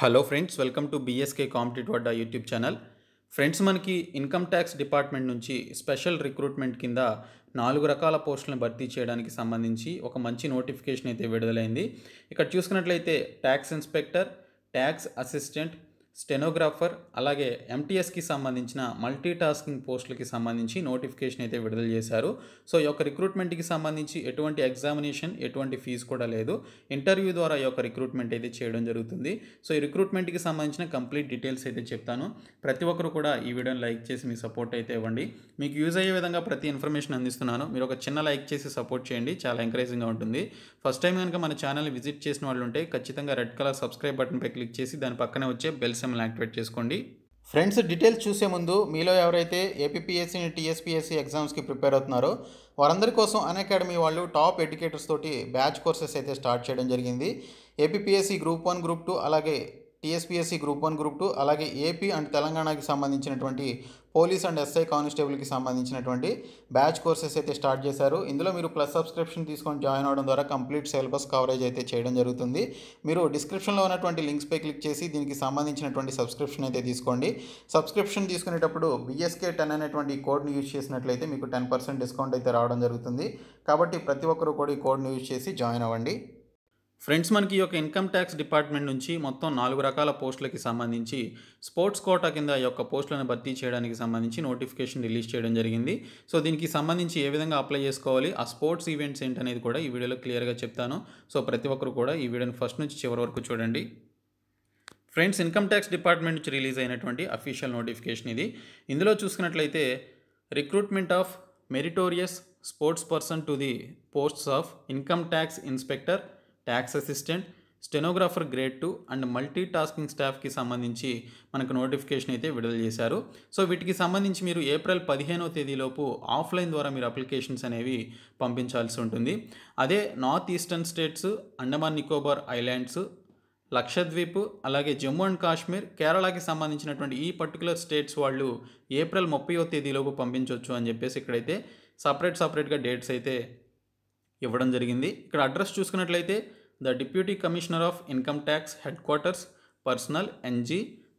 Hello friends, welcome to BSK competitive Adda YouTube channel. Friends, మనకి income tax department నుంచి special recruitment కింద 4 రకాల పోస్టులను భర్తీ చేయడానికి సంబంధించి ఒక మంచి నోటిఫికేషన్ అయితే విడుదలైంది. ఇక్కడ చూసుకున్నట్లయితే tax inspector, tax assistant, stenographer, అలాగే ఎంటీఎస్కి సంబంధించిన మల్టీ టాస్కింగ్ పోస్టులకి సంబంధించి నోటిఫికేషన్ అయితే విడుదల చేశారు. సో ఈ యొక్క రిక్రూట్మెంట్కి సంబంధించి ఎటువంటి ఎగ్జామినేషన్, ఎటువంటి ఫీజు కూడా లేదు. ఇంటర్వ్యూ ద్వారా ఈ యొక్క రిక్రూట్మెంట్ అయితే చేయడం జరుగుతుంది. సో ఈ రిక్రూట్మెంట్కి సంబంధించిన కంప్లీట్ డీటెయిల్స్ అయితే చెప్తాను. ప్రతి ఒక్కరు కూడా ఈ వీడియోని లైక్ చేసి మీ సపోర్ట్ అయితే ఇవ్వండి. మీకు యూజ్ అయ్యే విధంగా ప్రతి ఇన్ఫర్మేషన్ అందిస్తున్నాను. మీరు ఒక చిన్న లైక్ చేసి సపోర్ట్ చేయండి, చాలా ఎంకరేజింగ్గా ఉంటుంది. ఫస్ట్ టైం కనుక మన ఛానల్ని విజిట్ చేసిన వాళ్ళు ఉంటే ఖచ్చితంగా రెడ్ కలర్ సబ్స్క్రైబ్ బటన్పై క్లిక్ చేసి దాని పక్కనే వచ్చే బెల్ సింబల్ యాక్టివేట్ చేసుకోండి. ఫ్రెండ్స్, డీటెయిల్స్ చూసే ముందు మీలో ఎవరైతే ఏపీపీఎస్సీ, టీఎస్పీఎస్సీ ఎగ్జామ్స్కి ప్రిపేర్ అవుతున్నారో వారందరి కోసం అన్అకాడమీ వాళ్ళు టాప్ ఎడ్యుకేటర్స్ తోటి బ్యాచ్ కోర్సెస్ అయితే స్టార్ట్ చేయడం జరిగింది. ఏపీపీఎస్సీ గ్రూప్ 1, గ్రూప్ 2, అలాగే టీఎస్పీఎస్సీ గ్రూప్ 1, గ్రూప్ 2, అలాగే ఏపీ అండ్ తెలంగాణకి సంబంధించినటువంటి పోలీస్ అండ్ ఎస్ఐ కానిస్టేబుల్కి సంబంధించినటువంటి బ్యాచ్ కోర్సెస్ అయితే స్టార్ట్ చేశారు. ఇందులో మీరు ప్లస్ సబ్స్క్రిప్షన్ తీసుకొని జాయిన్ అవ్వడం ద్వారా కంప్లీట్ సిలబస్ కవరేజ్ అయితే చేయడం జరుగుతుంది. మీరు డిస్క్రిప్షన్లో ఉన్నటువంటి లింక్స్పై క్లిక్ చేసి దీనికి సంబంధించినటువంటి సబ్స్క్రిప్షన్ అయితే తీసుకోండి. సబ్స్క్రిప్షన్ తీసుకునేటప్పుడు BSK10 అనేటువంటి కోడ్ని యూజ్ చేసినట్లయితే మీకు 10% డిస్కౌంట్ అయితే రావడం జరుగుతుంది. కాబట్టి ప్రతి ఒక్కరు కూడా ఈ కోడ్ని యూజ్ చేసి జాయిన్ అవ్వండి. ఫ్రెండ్స్, మనకి ఈ యొక్క ఇన్కమ్ ట్యాక్స్ డిపార్ట్మెంట్ నుంచి మొత్తం 4 రకాల పోస్టులకి సంబంధించి స్పోర్ట్స్ కోటా కింద ఈ యొక్క పోస్టులను భర్తీ చేయడానికి సంబంధించి నోటిఫికేషన్ రిలీజ్ చేయడం జరిగింది. సో దీనికి సంబంధించి ఏ విధంగా అప్లై చేసుకోవాలి, ఆ స్పోర్ట్స్ ఈవెంట్స్ ఏంటనేది కూడా ఈ వీడియోలో క్లియర్గా చెప్తాను. సో ప్రతి ఒక్కరు కూడా ఈ వీడియోని ఫస్ట్ నుంచి చివరి వరకు చూడండి. ఫ్రెండ్స్, ఇన్కమ్ ట్యాక్స్ డిపార్ట్మెంట్ నుంచి రిలీజ్ అయినటువంటి అఫీషియల్ నోటిఫికేషన్ ఇది. ఇందులో చూసుకున్నట్లయితే recruitment of meritorious sports person to the posts of income tax inspector, tax assistant, stenographer grade 2 and multi tasking స్టాఫ్కి సంబంధించి మనకు నోటిఫికేషన్ అయితే విడుదల చేశారు. సో వీటికి సంబంధించి మీరు ఏప్రిల్ 15వ తేదీలోపు ఆఫ్లైన్ ద్వారా మీరు అప్లికేషన్స్ అనేవి పంపించాల్సి ఉంటుంది. అదే north eastern states, Andaman Nicobar islands, Lakshadweep, అలాగే జమ్మూ అండ్ కాశ్మీర్, కేరళకి సంబంధించినటువంటి ఈ పర్టికులర్ స్టేట్స్ వాళ్ళు ఏప్రిల్ 30వ తేదీలోపు పంపించవచ్చు అని చెప్పేసి ఇక్కడైతే సపరేట్గా డేట్స్ అయితే ఇవ్వడం జరిగింది. ఇక్కడ అడ్రస్ చూసుకున్నట్లయితే the deputy commissioner of income tax head quarters, personal, NG,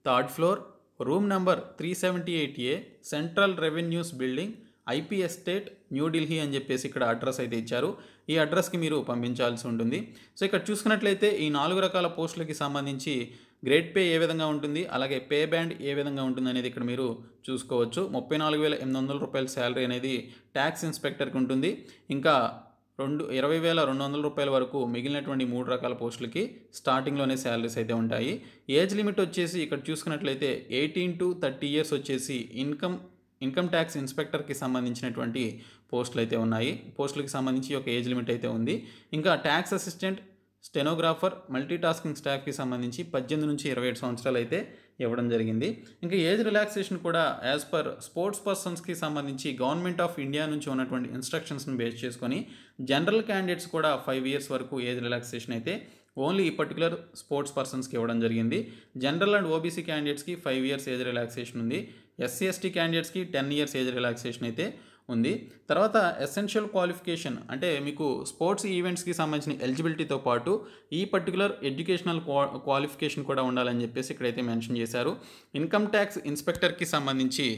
3rd floor, room number 378A, central revenues building, IP estate, New Delhi అని చెప్పేసి ఇక్కడ అడ్రస్ అయితే ఇచ్చారు. ఈ అడ్రస్కి మీరు పంపించాల్సి ఉంటుంది. సో ఇక్కడ చూసుకున్నట్లయితే ఈ 4 రకాల పోస్టులకి సంబంధించి గ్రేడ్ పే ఏ విధంగా ఉంటుంది, అలాగే పే బ్యాండ్ ఏ విధంగా ఉంటుంది అనేది ఇక్కడ మీరు చూసుకోవచ్చు. 34,800 రూపాయల శాలరీ అనేది ట్యాక్స్ ఇన్స్పెక్టర్కి ఉంటుంది. ఇంకా 20,200 రూపాయల వరకు మిగిలినటువంటి 3 రకాల పోస్టులకి స్టార్టింగ్లోనే శాలరీస్ అయితే ఉంటాయి. ఏజ్ లిమిట్ వచ్చేసి ఇక్కడ చూసుకున్నట్లయితే 18 to 30 ఇయర్స్ వచ్చేసి ఇన్కమ్ ట్యాక్స్ ఇన్స్పెక్టర్కి సంబంధించినటువంటి పోస్టులు అయితే ఉన్నాయి. పోస్టులకి సంబంధించి ఒక ఏజ్ లిమిట్ అయితే ఉంది. ఇంకా tax assistant, stenographer, multi tasking స్టాఫ్కి సంబంధించి 18 నుంచి 27 సంవత్సరాలు అయితే ఇవ్వడం జరిగింది. ఇంకా ఏజ్ రిలాక్సేషన్ కూడా యాజ్ పర్ స్పోర్ట్స్ పర్సన్స్కి సంబంధించి గవర్నమెంట్ ఆఫ్ ఇండియా నుంచి ఉన్నటువంటి ఇన్స్ట్రక్షన్స్ని బేస్ చేసుకొని జనరల్ క్యాండిడేట్స్ కూడా 5 ఇయర్స్ వరకు ఏజ్ రిలాక్సేషన్ అయితే ఓన్లీ ఈ పర్టికులర్ స్పోర్ట్స్ పర్సన్స్కి ఇవ్వడం జరిగింది. జనరల్ అండ్ OBC క్యాండిడేట్స్కి 5 ఇయర్స్ ఏజ్ రిలాక్సేషన్ ఉంది. SC/ST క్యాండిడేట్స్కి 10 ఇయర్స్ ఏజ్ రిలాక్సేషన్ అయితే ఉంది. తర్వాత ఎసెన్షియల్ క్వాలిఫికేషన్ అంటే మీకు స్పోర్ట్స్ ఈవెంట్స్కి సంబంధించిన ఎలిజిబిలిటీతో పాటు ఈ పర్టికులర్ ఎడ్యుకేషనల్ క్వాలిఫికేషన్ కూడా ఉండాలని చెప్పేసి ఇక్కడైతే మెన్షన్ చేశారు. ఇన్కమ్ ట్యాక్స్ ఇన్స్పెక్టర్కి సంబంధించి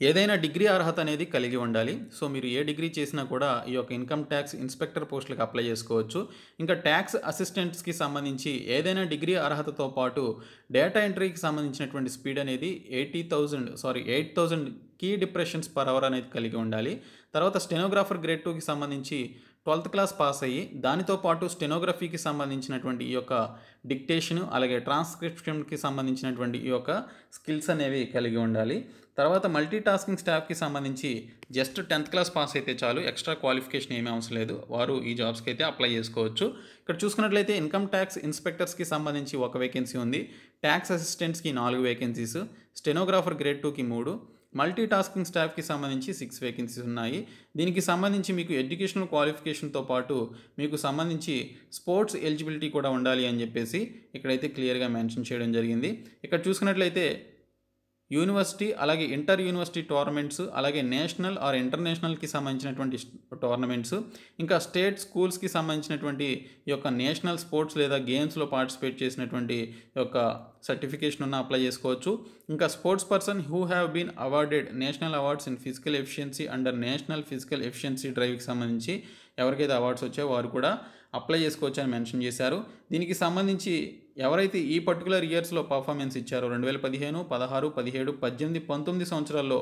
ఏదైనా డిగ్రీ అర్హత అనేది కలిగి ఉండాలి. సో మీరు ఏ డిగ్రీ చేసినా కూడా ఈ యొక్క ఇన్కమ్ ట్యాక్స్ ఇన్స్పెక్టర్ పోస్టులకు అప్లై చేసుకోవచ్చు. ఇంకా ట్యాక్స్ అసిస్టెంట్స్కి సంబంధించి ఏదైనా డిగ్రీ అర్హతతో పాటు డేటా ఎంట్రీకి సంబంధించినటువంటి స్పీడ్ అనేది 8,000 కీ డిప్రెషన్స్ పర్ అవర్ అనేది కలిగి ఉండాలి. తర్వాత స్టెనోగ్రాఫర్ గ్రేడ్ 2కి సంబంధించి 12th క్లాస్ పాస్ అయ్యి దానితో పాటు స్టెనోగ్రఫీకి సంబంధించినటువంటి ఈ యొక్క డిక్టేషన్, అలాగే ట్రాన్స్క్రిప్షన్కి సంబంధించినటువంటి ఈ యొక్క స్కిల్స్ అనేవి కలిగి ఉండాలి. తర్వాత మల్టీ టాస్కింగ్ స్టాఫ్కి సంబంధించి జస్ట్ 10th క్లాస్ పాస్ అయితే చాలు, ఎక్స్ట్రా క్వాలిఫికేషన్ ఏమీ అవసరం లేదు. వారు ఈ జాబ్స్కి అయితే అప్లై చేసుకోవచ్చు. ఇక్కడ చూసుకున్నట్లయితే ఇన్కమ్ ట్యాక్స్ ఇన్స్పెక్టర్స్కి సంబంధించి 1 వేకెన్సీ ఉంది. ట్యాక్స్ అసిస్టెంట్స్కి 4 వేకెన్సీస్, స్టెనోగ్రాఫర్ గ్రేడ్ 2కి 3, మల్టీ టాస్కింగ్ స్టాఫ్కి సంబంధించి 6 వేకెన్సీస్ ఉన్నాయి. దీనికి సంబంధించి మీకు ఎడ్యుకేషనల్ క్వాలిఫికేషన్తో పాటు మీకు సంబంధించి స్పోర్ట్స్ ఎలిజిబిలిటీ కూడా ఉండాలి అని చెప్పేసి ఇక్కడైతే క్లియర్గా మెన్షన్ చేయడం జరిగింది. ఇక్కడ చూసుకున్నట్లయితే యూనివర్సిటీ అలాగే ఇంటర్ యూనివర్సిటీ టోర్నమెంట్స్, అలాగే నేషనల్ ఆర్ ఇంటర్నేషనల్కి సంబంధించినటువంటి టోర్నమెంట్స్, ఇంకా స్టేట్ స్కూల్స్కి సంబంధించినటువంటి ఈ యొక్క నేషనల్ స్పోర్ట్స్ లేదా గేమ్స్లో పార్టిసిపేట్ చేసినటువంటి ఈ యొక్క సర్టిఫికేషన్ ఉన్న అప్లై చేసుకోవచ్చు. ఇంకా sports person who have been awarded national awards in physical efficiency under national physical efficiency డ్రైవ్కి సంబంధించి ఎవరికైతే అవార్డ్స్ వచ్చాయో వారు కూడా అప్లై చేసుకోవచ్చు అని మెన్షన్ చేశారు. దీనికి సంబంధించి ఎవరైతే ఈ పర్టికులర్ ఇయర్స్లో పర్ఫార్మెన్స్ ఇచ్చారో 2015, 16, 17, 18, 19 సంవత్సరాల్లో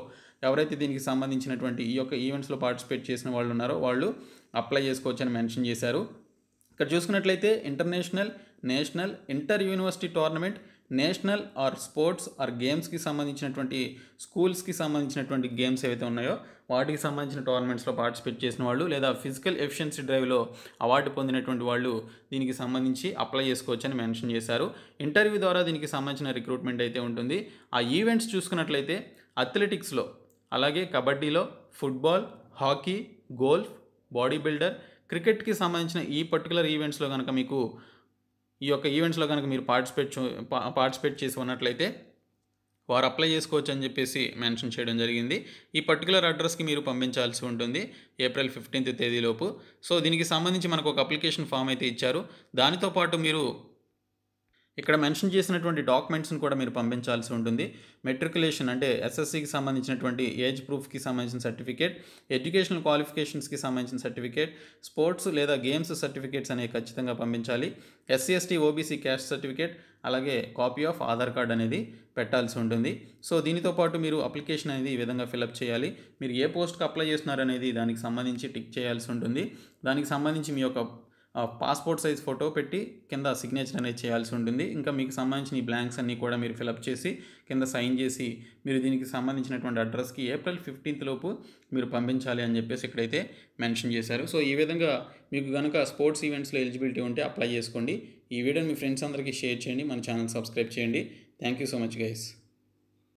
ఎవరైతే దీనికి సంబంధించినటువంటి ఈ యొక్క ఈవెంట్స్లో పార్టిసిపేట్ చేసిన వాళ్ళు ఉన్నారో వాళ్ళు అప్లై చేసుకోవచ్చు అని మెన్షన్ చేశారు. ఇక్కడ చూసుకున్నట్లయితే international, national, inter university tournament, national or sports or గేమ్స్కి సంబంధించినటువంటి స్కూల్స్కి సంబంధించినటువంటి గేమ్స్ ఏవైతే ఉన్నాయో వాటికి సంబంధించిన టోర్నమెంట్స్లో పార్టిసిపేట్ చేసిన వాళ్ళు లేదా ఫిజికల్ ఎఫిషియన్సీ డ్రైవ్లో అవార్డు పొందినటువంటి వాళ్ళు దీనికి సంబంధించి అప్లై చేసుకోవచ్చు అని మెన్షన్ చేశారు. ఇంటర్వ్యూ ద్వారా దీనికి సంబంధించిన రిక్రూట్మెంట్ అయితే ఉంటుంది. ఆ ఈవెంట్స్ చూసుకున్నట్లయితే అథ్లెటిక్స్లో, అలాగే కబడ్డీలో, football, hockey, golf, body builder, క్రికెట్కి సంబంధించిన ఈ పర్టికులర్ ఈవెంట్స్లో కనుక మీకు ఈ యొక్క ఈవెంట్స్లో కనుక మీరు పార్టిసిపేట్ చేసి ఉన్నట్లయితే వారు అప్లై చేసుకోవచ్చు అని చెప్పేసి మెన్షన్ చేయడం జరిగింది. ఈ పర్టికులర్ అడ్రస్కి మీరు పంపించాల్సి ఉంటుంది ఏప్రిల్ 15th తేదీలోపు. సో దీనికి సంబంధించి మనకు ఒక అప్లికేషన్ ఫామ్ అయితే ఇచ్చారు. దానితో పాటు మీరు ఇక్కడ మెన్షన్ చేసినటువంటి డాక్యుమెంట్స్ని కూడా మీరు పంపించాల్సి ఉంటుంది. మెట్రికులేషన్ అంటే ఎస్ఎస్సికి సంబంధించినటువంటి ఏజ్ ప్రూఫ్కి సంబంధించిన సర్టిఫికేట్, ఎడ్యుకేషనల్ క్వాలిఫికేషన్స్కి సంబంధించిన సర్టిఫికేట్, స్పోర్ట్స్ లేదా గేమ్స్ సర్టిఫికేట్స్ అనేవి ఖచ్చితంగా పంపించాలి. SC ST OBC caste certificate, అలాగే కాపీ ఆఫ్ ఆధార్ కార్డ్ అనేది పెట్టాల్సి ఉంటుంది. సో దీనితో పాటు మీరు అప్లికేషన్ అనేది ఈ విధంగా ఫిలప్ చేయాలి. మీరు ఏ పోస్ట్కి అప్లై చేస్తున్నారనేది దానికి సంబంధించి టిక్ చేయాల్సి ఉంటుంది. దానికి సంబంధించి మీ యొక్క పాస్పోర్ట్ సైజ్ ఫోటో పెట్టి కింద సిగ్నేచర్ అనేది చేయాల్సి ఉంటుంది. ఇంకా మీకు సంబంధించిన ఈ బ్లాంక్స్ అన్నీ కూడా మీరు ఫిలప్ చేసి కింద సైన్ చేసి మీరు దీనికి సంబంధించినటువంటి అడ్రస్కి ఏప్రిల్ 15th లోపు మీరు పంపించాలి అని చెప్పేసి ఇక్కడైతే మెన్షన్ చేశారు. సో ఈ విధంగా మీకు కనుక స్పోర్ట్స్ ఈవెంట్స్లో ఎలిజిబిలిటీ ఉంటే అప్లై చేసుకోండి. ఈ వీడియోని మీ ఫ్రెండ్స్ అందరికీ షేర్ చేయండి. మన ఛానల్ సబ్స్క్రైబ్ చేయండి. Thank you so much guys.